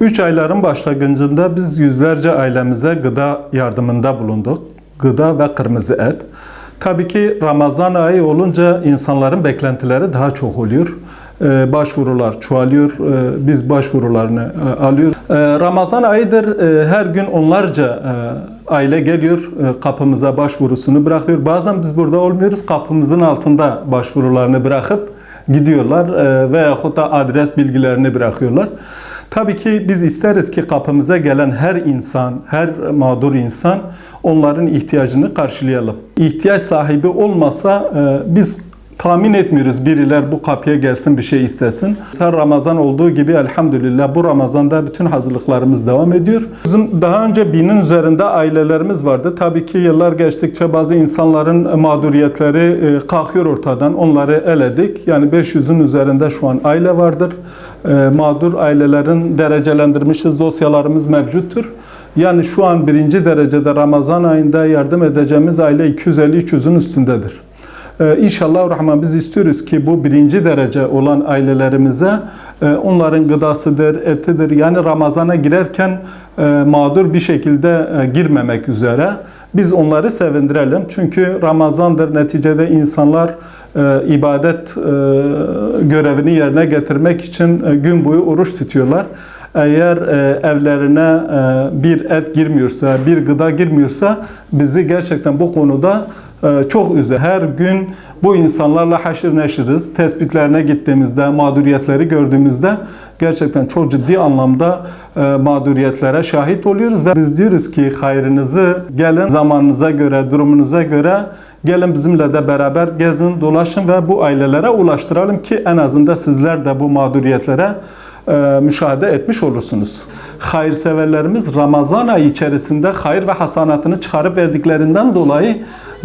3 ayların başlangıcında biz yüzlerce ailemize gıda yardımında bulunduk. Gıda ve kırmızı et. Tabii ki Ramazan ayı olunca insanların beklentileri daha çok oluyor. Başvurular çoğalıyor. Biz başvurularını alıyoruz. Ramazan ayıdır. Her gün onlarca aile geliyor. Kapımıza başvurusunu bırakıyor. Bazen biz burada olmuyoruz. Kapımızın altında başvurularını bırakıp gidiyorlar. Veyahut da adres bilgilerini bırakıyorlar. Tabii ki biz isteriz ki kapımıza gelen her insan, her mağdur insan onların ihtiyacını karşılayalım. İhtiyaç sahibi olmasa biz tahmin etmiyoruz biriler bu kapıya gelsin bir şey istesin. Her Ramazan olduğu gibi elhamdülillah bu Ramazan'da bütün hazırlıklarımız devam ediyor. Bizim daha önce 1000'in üzerinde ailelerimiz vardı. Tabii ki yıllar geçtikçe bazı insanların mağduriyetleri kalkıyor ortadan. Onları eledik. Yani 500'ün üzerinde şu an aile vardır. Mağdur ailelerin derecelendirmişiz, dosyalarımız mevcuttur. Yani şu an 1. derecede Ramazan ayında yardım edeceğimiz aile 250-300'ün üstündedir. İnşallah Rahman biz istiyoruz ki bu 1. derece olan ailelerimize onların gıdasıdır, etidir. Yani Ramazan'a girerken mağdur bir şekilde girmemek üzere biz onları sevindirelim. Çünkü Ramazan'dır neticede insanlar ibadet görevini yerine getirmek için gün boyu oruç tutuyorlar. Eğer evlerine bir et girmiyorsa, bir gıda girmiyorsa bizi gerçekten bu konuda çok üzer. Her gün bu insanlarla haşır neşiriz. Tespitlerine gittiğimizde, mağduriyetleri gördüğümüzde gerçekten çok ciddi anlamda mağduriyetlere şahit oluyoruz ve biz diyoruz ki hayrınızı gelin zamanınıza göre, durumunuza göre gelin bizimle de beraber gezin, dolaşın ve bu ailelere ulaştıralım ki en azından sizler de bu mağduriyetlere müşahede etmiş olursunuz. Hayırseverlerimiz Ramazan ayı içerisinde hayır ve hasanatını çıkarıp verdiklerinden dolayı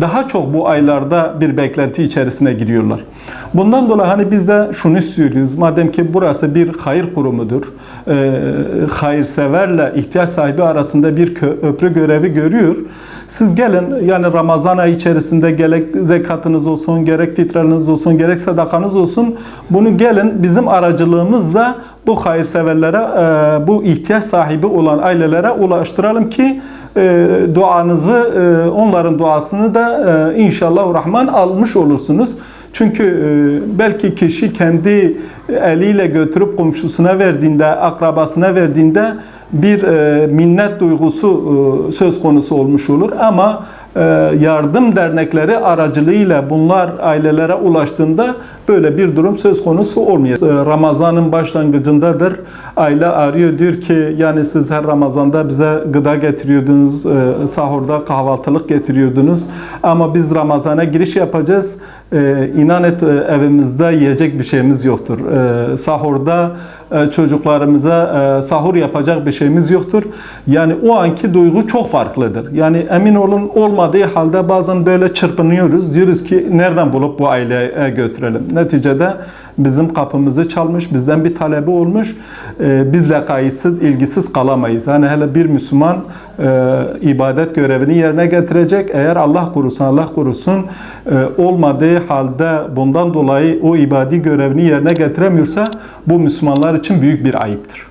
daha çok bu aylarda bir beklenti içerisine giriyorlar. Bundan dolayı hani biz de şunu söylüyoruz. Madem ki burası bir hayır kurumudur, hayırseverle ihtiyaç sahibi arasında bir köprü görevi görüyor. Siz gelin yani Ramazan ayı içerisinde gerek zekatınız olsun, gerek fitreniz olsun, gerek sadakanız olsun. Bunu gelin bizim aracılığımızla bu hayırseverlere, bu ihtiyaç sahibi olan ailelere ulaştıralım ki duanızı, onların duasını da inşallah Rahman almış olursunuz. Çünkü belki kişi kendi eliyle götürüp komşusuna verdiğinde, akrabasına verdiğinde bir minnet duygusu söz konusu olmuş olur. Ama yardım dernekleri aracılığıyla bunlar ailelere ulaştığında böyle bir durum söz konusu olmuyor. Ramazan'ın başlangıcındadır. Aile arıyor diyor ki yani siz her Ramazan'da bize gıda getiriyordunuz, sahurda kahvaltılık getiriyordunuz. Ama biz Ramazan'a giriş yapacağız. İnan et evimizde yiyecek bir şeyimiz yoktur. Sahurda çocuklarımıza sahur yapacak bir şeyimiz yoktur. Yani o anki duygu çok farklıdır. Yani emin olun olmadığı halde bazen böyle çırpınıyoruz. Diyoruz ki nereden bulup bu aileye götürelim. Neticede bizim kapımızı çalmış, bizden bir talebi olmuş. Bizle kayıtsız, ilgisiz kalamayız. Hani hele bir Müslüman ibadet görevini yerine getirecek. Eğer Allah korusun olmadığı halde bundan dolayı o ibadi görevini yerine getiremiyorsa bu Müslümanlar için büyük bir ayıptır.